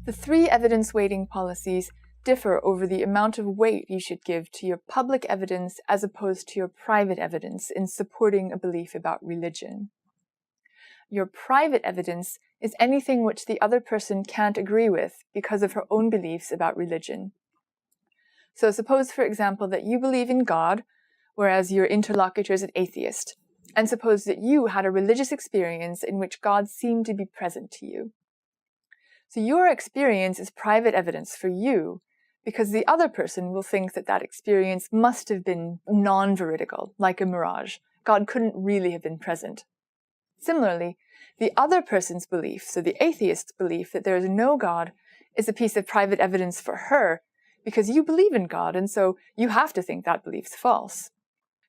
The three evidence weighting policies differ over the amount of weight you should give to your public evidence as opposed to your private evidence in supporting a belief about religion. Your private evidence is anything which the other person can't agree with because of her own beliefs about religion. So suppose, for example, that you believe in God, whereas your interlocutor is an atheist, and suppose that you had a religious experience in which God seemed to be present to you. So your experience is private evidence for you, because the other person will think that that experience must have been non-veridical, like a mirage. God couldn't really have been present. Similarly, the other person's belief, so the atheist's belief that there is no God, is a piece of private evidence for her, because you believe in God, and so you have to think that belief's false.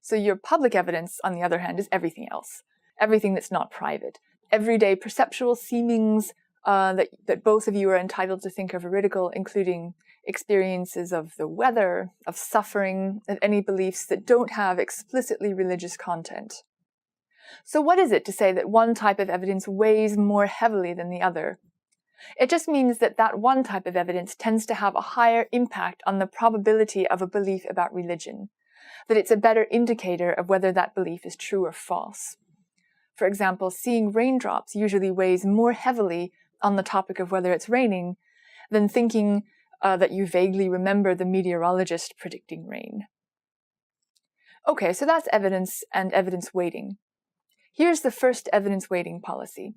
So your public evidence, on the other hand, is everything else, everything that's not private. Everyday perceptual seemings that both of you are entitled to think are veridical, including experiences of the weather, of suffering, of any beliefs that don't have explicitly religious content. So what is it to say that one type of evidence weighs more heavily than the other? It just means that that one type of evidence tends to have a higher impact on the probability of a belief about religion, that it's a better indicator of whether that belief is true or false. For example, seeing raindrops usually weighs more heavily on the topic of whether it's raining than thinking that you vaguely remember the meteorologist predicting rain. Okay, so that's evidence and evidence weighting. Here's the first evidence weighting policy.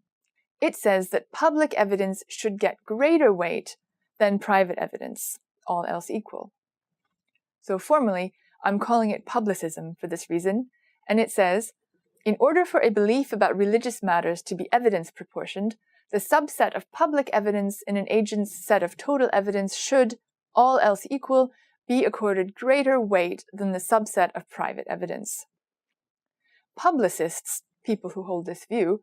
It says that public evidence should get greater weight than private evidence, all else equal. So formally, I'm calling it publicism for this reason, and it says, in order for a belief about religious matters to be evidence proportioned, the subset of public evidence in an agent's set of total evidence should, all else equal, be accorded greater weight than the subset of private evidence. Publicists, people who hold this view,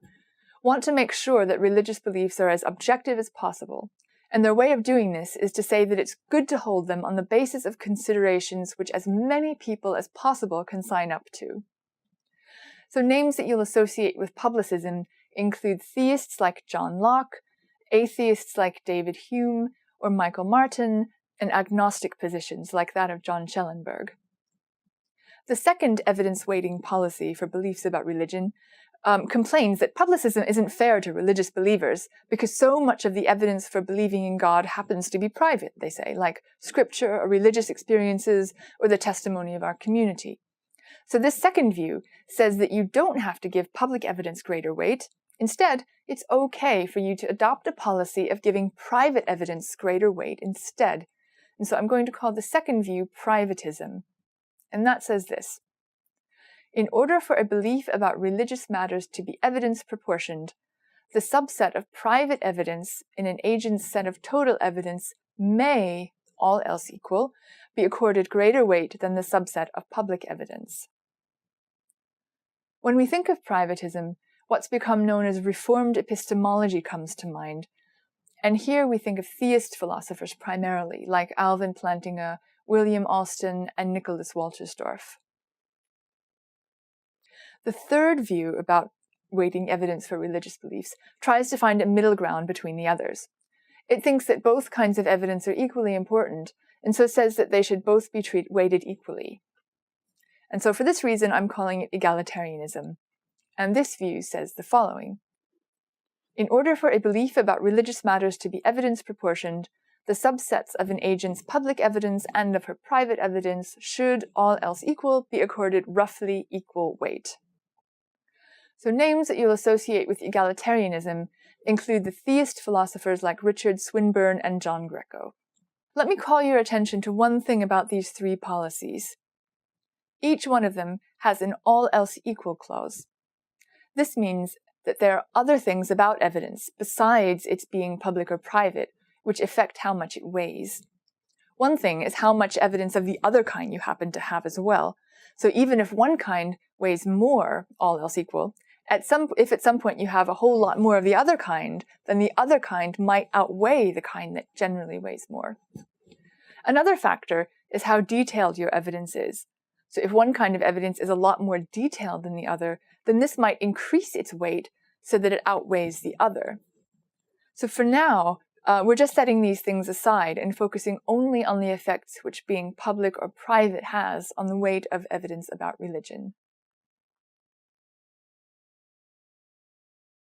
want to make sure that religious beliefs are as objective as possible, and their way of doing this is to say that it's good to hold them on the basis of considerations which as many people as possible can sign up to. So names that you'll associate with publicism include theists like John Locke, atheists like David Hume or Michael Martin, and agnostic positions like that of John Schellenberg. The second evidence weighting policy for beliefs about religion complains that publicism isn't fair to religious believers because so much of the evidence for believing in God happens to be private, they say, like scripture or religious experiences or the testimony of our community. So this second view says that you don't have to give public evidence greater weight. Instead, it's okay for you to adopt a policy of giving private evidence greater weight instead. And so I'm going to call the second view privatism. And that says this. In order for a belief about religious matters to be evidence proportioned, the subset of private evidence in an agent's set of total evidence may, all else equal, be accorded greater weight than the subset of public evidence. When we think of privatism, what's become known as reformed epistemology comes to mind. And here we think of theist philosophers primarily, like Alvin Plantinga, William Alston, and Nicholas Walterstorff. The third view about weighting evidence for religious beliefs tries to find a middle ground between the others. It thinks that both kinds of evidence are equally important, and so says that they should both be weighted equally. And so for this reason, I'm calling it egalitarianism. And this view says the following. In order for a belief about religious matters to be evidence proportioned, the subsets of an agent's public evidence and of her private evidence should, all else equal, be accorded roughly equal weight. So names that you'll associate with egalitarianism include the theist philosophers like Richard Swinburne and John Greco. Let me call your attention to one thing about these three policies. Each one of them has an all else equal clause. This means that there are other things about evidence besides its being public or private which affect how much it weighs. One thing is how much evidence of the other kind you happen to have as well. So even if one kind weighs more, all else equal, if at some point you have a whole lot more of the other kind, then the other kind might outweigh the kind that generally weighs more. Another factor is how detailed your evidence is. So if one kind of evidence is a lot more detailed than the other, then this might increase its weight so that it outweighs the other. So for now, We're just setting these things aside and focusing only on the effects which being public or private has on the weight of evidence about religion.